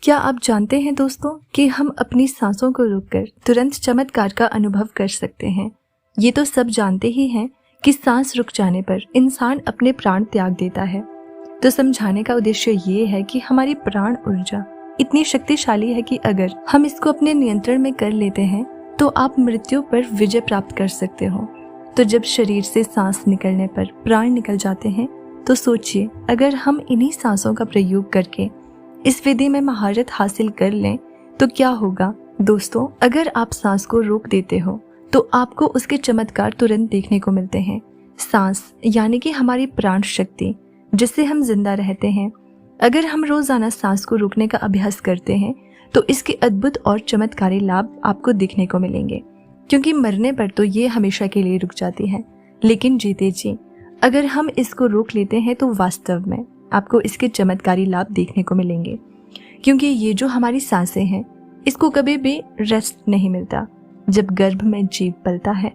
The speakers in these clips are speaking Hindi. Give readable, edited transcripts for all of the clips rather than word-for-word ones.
क्या आप जानते हैं दोस्तों कि हम अपनी सांसों को रोककर तुरंत चमत्कार का अनुभव कर सकते हैं। ये तो सब जानते ही हैं कि सांस रुक जाने पर इंसान अपने प्राण त्याग देता है। तो समझाने का उद्देश्य ये है कि हमारी प्राण ऊर्जा इतनी शक्तिशाली है कि अगर हम इसको अपने नियंत्रण में कर लेते हैं तो आप मृत्यु पर विजय प्राप्त कर सकते हो। तो जब शरीर से सांस निकलने पर प्राण निकल जाते हैं तो सोचिए, अगर हम इन्हीं सांसों का प्रयोग करके इस विधि में महारत हासिल कर लें तो क्या होगा। दोस्तों, अगर आप सांस को रोक देते हो तो आपको उसके चमत्कार तुरंत देखने को मिलते हैं। सांस यानी कि हमारी प्राण शक्ति जिससे हम जिंदा रहते हैं, अगर हम रोजाना सांस को रोकने का अभ्यास करते हैं तो इसके अद्भुत और चमत्कारी लाभ आपको दिखने को मिलेंगे। क्योंकि मरने पर तो ये हमेशा के लिए रुक जाती है, लेकिन जीते जी अगर हम इसको रोक लेते हैं तो वास्तव में आपको इसके चमत्कारी लाभ देखने को मिलेंगे। क्योंकि ये जो हमारी सांसें हैं इसको कभी भी रेस्ट नहीं मिलता। जब गर्भ में जीव पलता है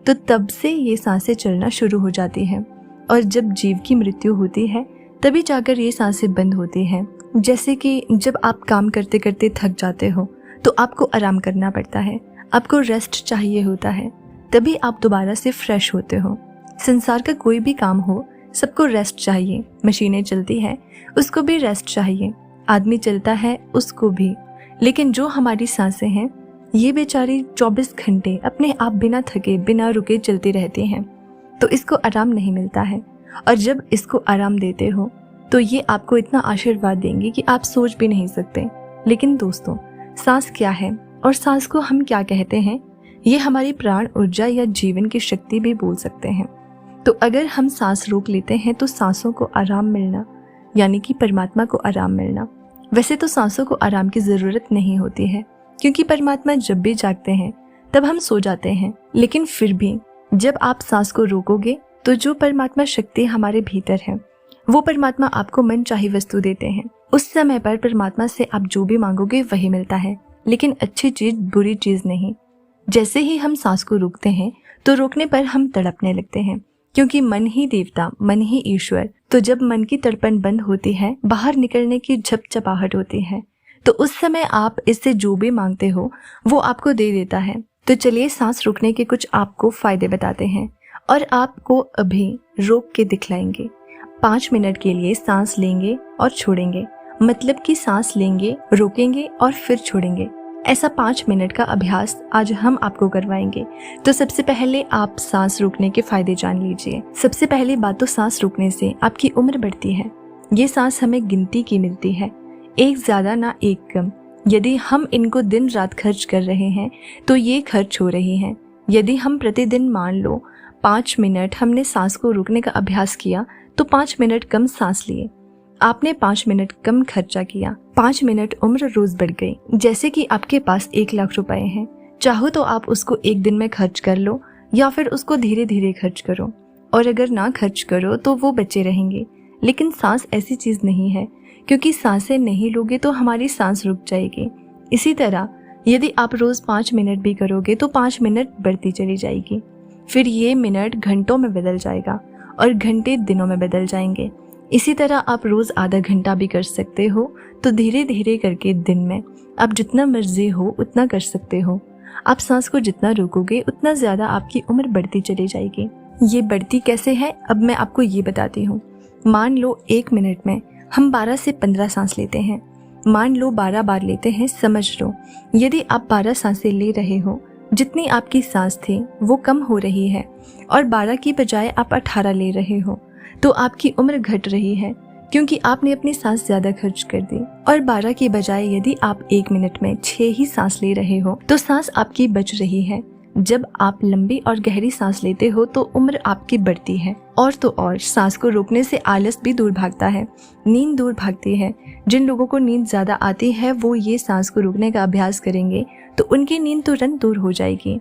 तो तब से ये सांसें चलना शुरू हो जाती हैं, और जब जीव की मृत्यु होती है तभी जाकर ये सांसें बंद होती हैं। जैसे कि जब आप काम करते करते थक जाते हो तो आपको आराम करना पड़ता है, आपको रेस्ट चाहिए होता है, तभी आप दोबारा से फ्रेश होते हो। संसार का कोई भी काम हो, सबको रेस्ट चाहिए। मशीनें चलती हैं, उसको भी रेस्ट चाहिए। आदमी चलता है, उसको भी। लेकिन जो हमारी सांसें हैं ये बेचारी 24 घंटे अपने आप बिना थके बिना रुके चलती रहती हैं, तो इसको आराम नहीं मिलता है। और जब इसको आराम देते हो तो ये आपको इतना आशीर्वाद देंगे कि आप सोच भी नहीं सकते। लेकिन दोस्तों, सांस क्या है और सांस को हम क्या कहते हैं, ये हमारी प्राण ऊर्जा या जीवन की शक्ति भी बोल सकते हैं। तो अगर हम सांस रोक लेते हैं तो सांसों को आराम मिलना यानी कि परमात्मा को आराम मिलना। वैसे तो सांसों को आराम की ज़रूरत नहीं होती है, क्योंकि परमात्मा जब भी जागते हैं तब हम सो जाते हैं। लेकिन फिर भी जब आप सांस को रोकोगे तो जो परमात्मा शक्ति हमारे भीतर है वो परमात्मा आपको मनचाही वस्तु देते हैं। उस समय पर परमात्मा से आप जो भी मांगोगे वही मिलता है, लेकिन अच्छी चीज बुरी चीज नहीं। जैसे ही हम सांस को रोकते हैं तो रोकने पर हम तड़पने लगते हैं, क्योंकि मन ही देवता, मन ही ईश्वर। तो जब मन की तड़पन बंद होती है, बाहर निकलने की झपझपाहट होती है, तो उस समय आप इससे जो भी मांगते हो वो आपको दे देता है। तो चलिए सांस रोकने के कुछ आपको फायदे बताते हैं और आपको अभी रोक के दिखलाएंगे। 5 मिनट के लिए सांस लेंगे और छोड़ेंगे, मतलब कि सांस लेंगे, रोकेंगे और फिर छोड़ेंगे। ऐसा 5 मिनट का अभ्यास आज हम आपको करवाएंगे। तो सबसे पहले आप सांस रोकने के फायदे जान लीजिए। सबसे पहली बात तो सांस रोकने से आपकी उम्र बढ़ती है। ये सांस हमें गिनती की मिलती है, एक ज्यादा ना एक कम। यदि हम इनको दिन रात खर्च कर रहे हैं तो ये खर्च हो रही हैं। यदि हम प्रतिदिन मान लो 5 मिनट हमने सांस को रोकने का अभ्यास किया तो 5 मिनट कम सांस लिए, आपने 5 मिनट कम खर्चा किया, 5 मिनट उम्र रोज बढ़ गई। जैसे कि आपके पास 1 लाख रुपए हैं, चाहो तो आप उसको एक दिन में खर्च कर लो या फिर उसको धीरे धीरे खर्च करो, और अगर ना खर्च करो तो वो बचे रहेंगे। लेकिन सांस ऐसी चीज नहीं है, क्योंकि सांसें नहीं लोगे तो हमारी सांस रुक जाएगी। इसी तरह यदि आप रोज 5 मिनट भी करोगे तो 5 मिनट बढ़ती चली जाएगी, फिर ये मिनट घंटों में बदल जाएगा और घंटे दिनों में बदल जाएंगे। इसी तरह आप रोज आधा घंटा भी कर सकते हो। तो धीरे धीरे करके दिन में आप जितना मर्जी हो उतना कर सकते हो। आप सांस को जितना रोकोगे उतना ज्यादा आपकी उम्र बढ़ती चली जाएगी। ये बढ़ती कैसे है, अब मैं आपको ये बताती हूँ। मान लो 1 मिनट में हम 12 से 15 सांस लेते हैं, मान लो 12 बार लेते हैं, समझ लो यदि आप 12 सांसें ले रहे हो, जितनी आपकी सांस थी वो कम हो रही है, और 12 की बजाय आप 18 ले रहे हो, तो आपकी उम्र घट रही है, क्योंकि आपने अपनी सांस ज्यादा खर्च कर दी। और 12 की बजाय यदि आप 1 मिनट में 6 ही सांस ले रहे हो तो सांस आपकी बच रही है। जब आप लंबी और गहरी सांस लेते हो तो उम्र आपकी बढ़ती है। और तो और सांस को रोकने से आलस भी दूर भागता है, नींद दूर भागती है। जिन लोगों को नींद ज्यादा आती है वो ये सांस को रोकने का अभ्यास करेंगे तो उनकी नींद तुरंत दूर हो जाएगी।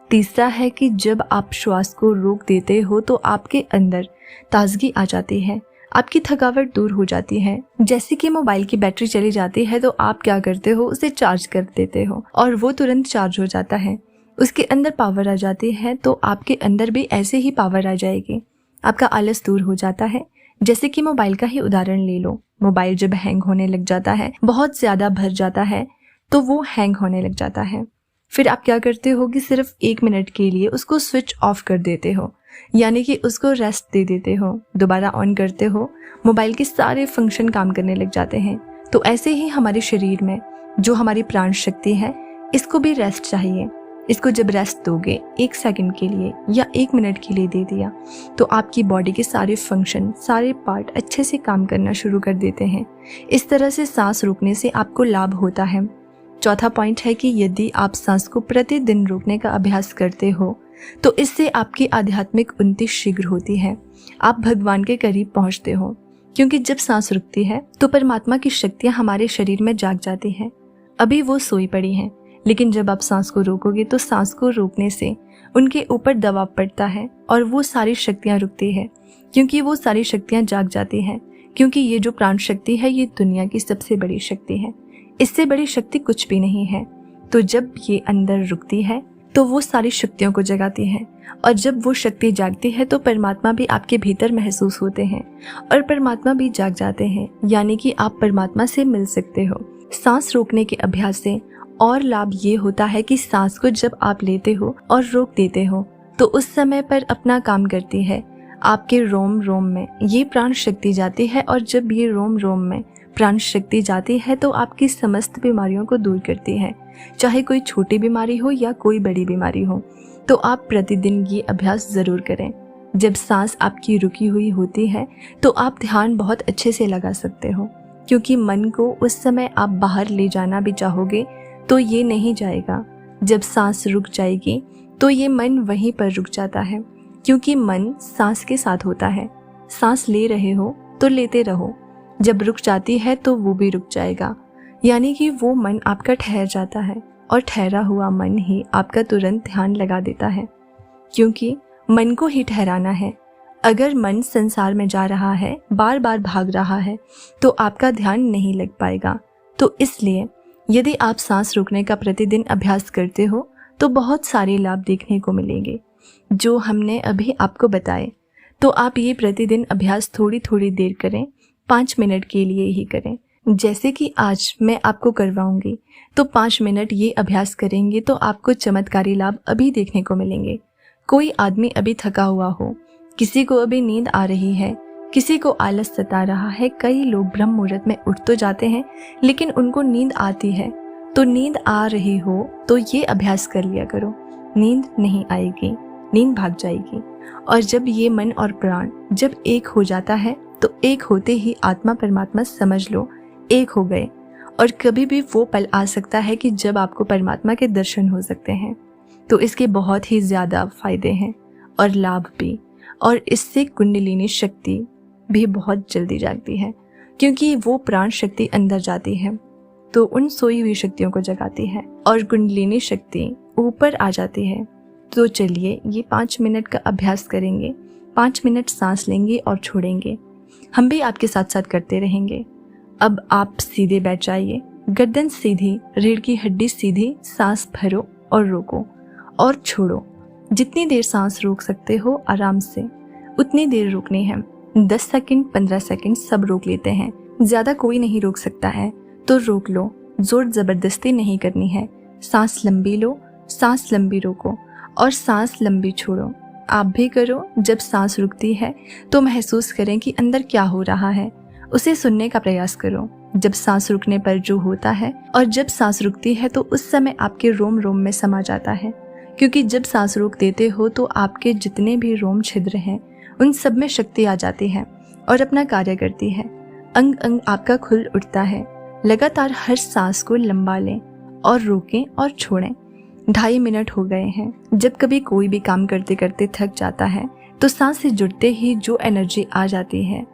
तीसरा है कि जब आप श्वास को रोक देते हो तो आपके अंदर ताजगी आ जाती है, आपकी थकावट दूर हो जाती है। जैसे कि मोबाइल की बैटरी चली जाती है तो आप क्या करते हो, उसे चार्ज कर देते हो और वो तुरंत चार्ज हो जाता है, उसके अंदर पावर आ जाती है। तो आपके अंदर भी ऐसे ही पावर आ जाएगी, आपका आलस दूर हो जाता है, जैसे कि मोबाइल का ही उदाहरण ले लो। मोबाइल जब हैंग होने लग जाता है, बहुत ज़्यादा भर जाता है, तो वो हैंग होने लग जाता है। फिर आप क्या करते हो कि सिर्फ 1 मिनट के लिए उसको स्विच ऑफ कर देते हो, यानी कि उसको रेस्ट दे देते हो। दोबारा ऑन करते हो, मोबाइल के सारे फंक्शन काम करने लग जाते हैं। तो ऐसे ही हमारे शरीर में जो हमारी प्राण शक्ति है, इसको भी रेस्ट चाहिए। इसको जब रेस्ट दोगे 1 सेकंड के लिए या 1 मिनट के लिए दे दिया, तो आपकी बॉडी के सारे फंक्शन, सारे पार्ट अच्छे से काम करना शुरू कर देते हैं। इस तरह से सांस रोकने से आपको लाभ होता है। चौथा पॉइंट है कि यदि आप सांस को प्रतिदिन रोकने का अभ्यास करते हो, तो इससे आपकी आध्यात्मिक उन्नति शीघ्र होती है। आप भगवान के करीब पहुंचते हो, क्योंकि जब सांस रुकती है तो परमात्मा की शक्तियां हमारे शरीर में जाग जाती हैं। अभी वो सोई पड़ी हैं, लेकिन जब आप सांस को रोकोगे तो सांस को रोकने से उनके ऊपर दबाव पड़ता है और वो सारी शक्तियां रुकती है, क्योंकि वो सारी शक्तियां जाग जाती हैं। क्योंकि ये जो प्राण शक्ति है, ये दुनिया की सबसे बड़ी शक्ति है। इससे बड़ी शक्ति कुछ भी नहीं है। तो जब ये अंदर रुकती है तो वो सारी शक्तियों को जगाती है, और जब वो शक्ति जागती है तो परमात्मा भी आपके भीतर महसूस होते हैं और परमात्मा भी जाग जाते हैं, यानी कि आप परमात्मा से मिल सकते हो। सांस रोकने के अभ्यास से और लाभ ये होता है कि सांस को जब आप लेते हो और रोक देते हो, तो उस समय पर अपना काम करती है। आपके रोम रोम में ये प्राण शक्ति जाती है, और जब ये रोम रोम में प्राण शक्ति जाती है तो आपकी समस्त बीमारियों को दूर करती है, चाहे कोई छोटी बीमारी हो या कोई बड़ी बीमारी हो। तो आप प्रतिदिन ये अभ्यास ज़रूर करें। जब सांस आपकी रुकी हुई होती है तो आप ध्यान बहुत अच्छे से लगा सकते हो, क्योंकि मन को उस समय आप बाहर ले जाना भी चाहोगे तो ये नहीं जाएगा। जब सांस रुक जाएगी तो ये मन वहीं पर रुक जाता है, क्योंकि मन सांस के साथ होता है। सांस ले रहे हो तो लेते रहो, जब रुक जाती है तो वो भी रुक जाएगा, यानी कि वो मन आपका ठहर जाता है, और ठहरा हुआ मन ही आपका तुरंत ध्यान लगा देता है, क्योंकि मन को ही ठहराना है। अगर मन संसार में जा रहा है, बार बार भाग रहा है, तो आपका ध्यान नहीं लग पाएगा। तो इसलिए यदि आप सांस रोकने का प्रतिदिन अभ्यास करते हो तो बहुत सारे लाभ देखने को मिलेंगे, जो हमने अभी आपको बताए। तो आप ये प्रतिदिन अभ्यास थोड़ी थोड़ी देर करें, 5 मिनट के लिए ही करें। जैसे कि आज मैं आपको करवाऊंगी, तो 5 मिनट ये अभ्यास करेंगे तो आपको चमत्कारी लाभ अभी देखने को मिलेंगे। कोई आदमी अभी थका हुआ हो, किसी को अभी नींद आ रही है, किसी को आलस सता रहा है। कई लोग ब्रह्म मुहूर्त में उठ तो जाते हैं, लेकिन उनको नींद आती है। तो नींद आ रही हो तो ये अभ्यास कर लिया करो। नींद नहीं आएगी, नींद भाग जाएगी। और जब ये मन और प्राण जब एक हो जाता है, तो एक होते ही आत्मा परमात्मा समझ लो एक हो गए। और कभी भी वो पल आ सकता है कि जब आपको परमात्मा के दर्शन हो सकते हैं। तो इसके बहुत ही ज़्यादा फायदे हैं और लाभ भी, और इससे कुंडलिनी शक्ति भी बहुत जल्दी जागती है, क्योंकि वो प्राण शक्ति अंदर जाती है तो उन सोई हुई शक्तियों को जगाती है और कुंडलिनी शक्ति ऊपर आ जाती है। तो चलिए ये 5 मिनट का अभ्यास करेंगे। 5 मिनट सांस लेंगे और छोड़ेंगे। हम भी आपके साथ साथ करते रहेंगे। अब आप सीधे बैठ जाइए, गर्दन सीधी, रीढ़ की हड्डी सीधी, सांस भरो और रोको और छोड़ो। जितनी देर सांस रोक सकते हो आराम से उतनी देर रोकनी है। 10 सेकंड, 15 सेकंड सब रोक लेते हैं, ज्यादा कोई नहीं रोक सकता है तो रोक लो। जोर जबरदस्ती नहीं करनी है। सांस लंबी लो, सांस लंबी रोको और सांस लंबी छोड़ो। आप भी करो। जब सांस रुकती है तो महसूस करें कि अंदर क्या हो रहा है, उसे सुनने का प्रयास करो। जब सांस रुकने पर जो होता है और जब सांस रुकती है तो उस समय आपके रोम रोम में समा जाता है, क्योंकि जब सांस रोक देते हो तो आपके जितने भी रोम छिद्र हैं उन सब में शक्ति आ जाती है और अपना कार्य करती है। अंग अंग आपका खुल उठता है। लगातार हर सांस को लंबा लें और रोकें और छोड़ें। 2.5 मिनट हो गए हैं। जब कभी कोई भी काम करते करते थक जाता है तो सांस से जुड़ते ही जो एनर्जी आ जाती है,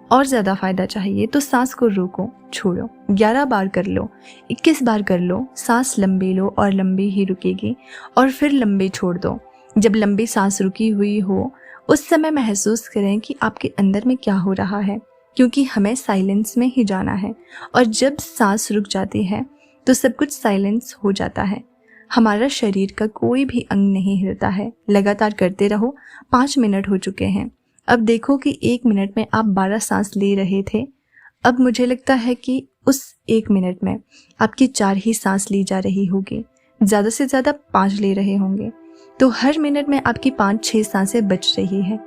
और ज़्यादा फायदा चाहिए तो सांस को रोको, छोड़ो। 11 बार कर लो, 21 बार कर लो। सांस लंबी लो और लंबी ही रुकेगी, और फिर लंबी छोड़ दो। जब लंबी सांस रुकी हुई हो उस समय महसूस करें कि आपके अंदर में क्या हो रहा है, क्योंकि हमें साइलेंस में ही जाना है। और जब सांस रुक जाती है तो सब कुछ साइलेंस हो जाता है। हमारा शरीर का कोई भी अंग नहीं हिलता है। लगातार करते रहो। 5 मिनट हो चुके हैं। अब देखो कि 1 मिनट में आप 12 सांस ले रहे थे। अब मुझे लगता है कि उस 1 मिनट में आपकी 4 ही सांस ली जा रही होगी, ज़्यादा से ज़्यादा 5 ले रहे होंगे। तो हर मिनट में आपकी 5-6 सांसें बच रही है,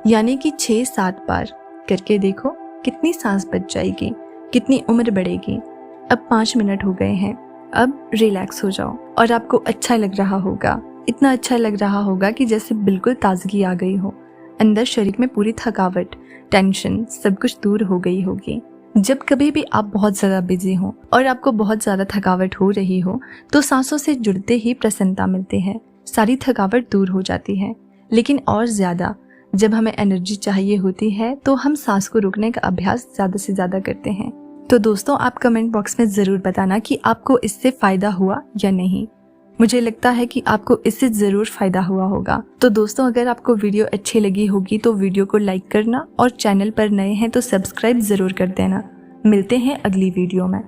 यानी कि 6-7 बार करके देखो कितनी सांस बच जाएगी, कितनी उम्र बढ़ेगी। अब 5 मिनट हो गए हैं, अब रिलैक्स हो जाओ और आपको अच्छा लग रहा होगा, इतना अच्छा लग रहा होगा कि जैसे बिल्कुल ताजगी आ गई हो। अंदर शरीर में पूरी थकावट, टेंशन सब कुछ दूर हो गई होगी। जब कभी भी आप बहुत ज़्यादा बिजी हो और आपको बहुत ज़्यादा थकावट हो रही हो तो सांसों से जुड़ते ही प्रसन्नता मिलती है, सारी थकावट दूर हो जाती है। लेकिन और ज़्यादा जब हमें एनर्जी चाहिए होती है तो हम सांस को रोकने का अभ्यास ज़्यादा से ज़्यादा करते हैं। तो दोस्तों, आप कमेंट बॉक्स में ज़रूर बताना कि आपको इससे फ़ायदा हुआ या नहीं। मुझे लगता है कि आपको इससे ज़रूर फ़ायदा हुआ होगा। तो दोस्तों, अगर आपको वीडियो अच्छी लगी होगी तो वीडियो को लाइक करना और चैनल पर नए हैं तो सब्सक्राइब ज़रूर कर देना। मिलते हैं अगली वीडियो में।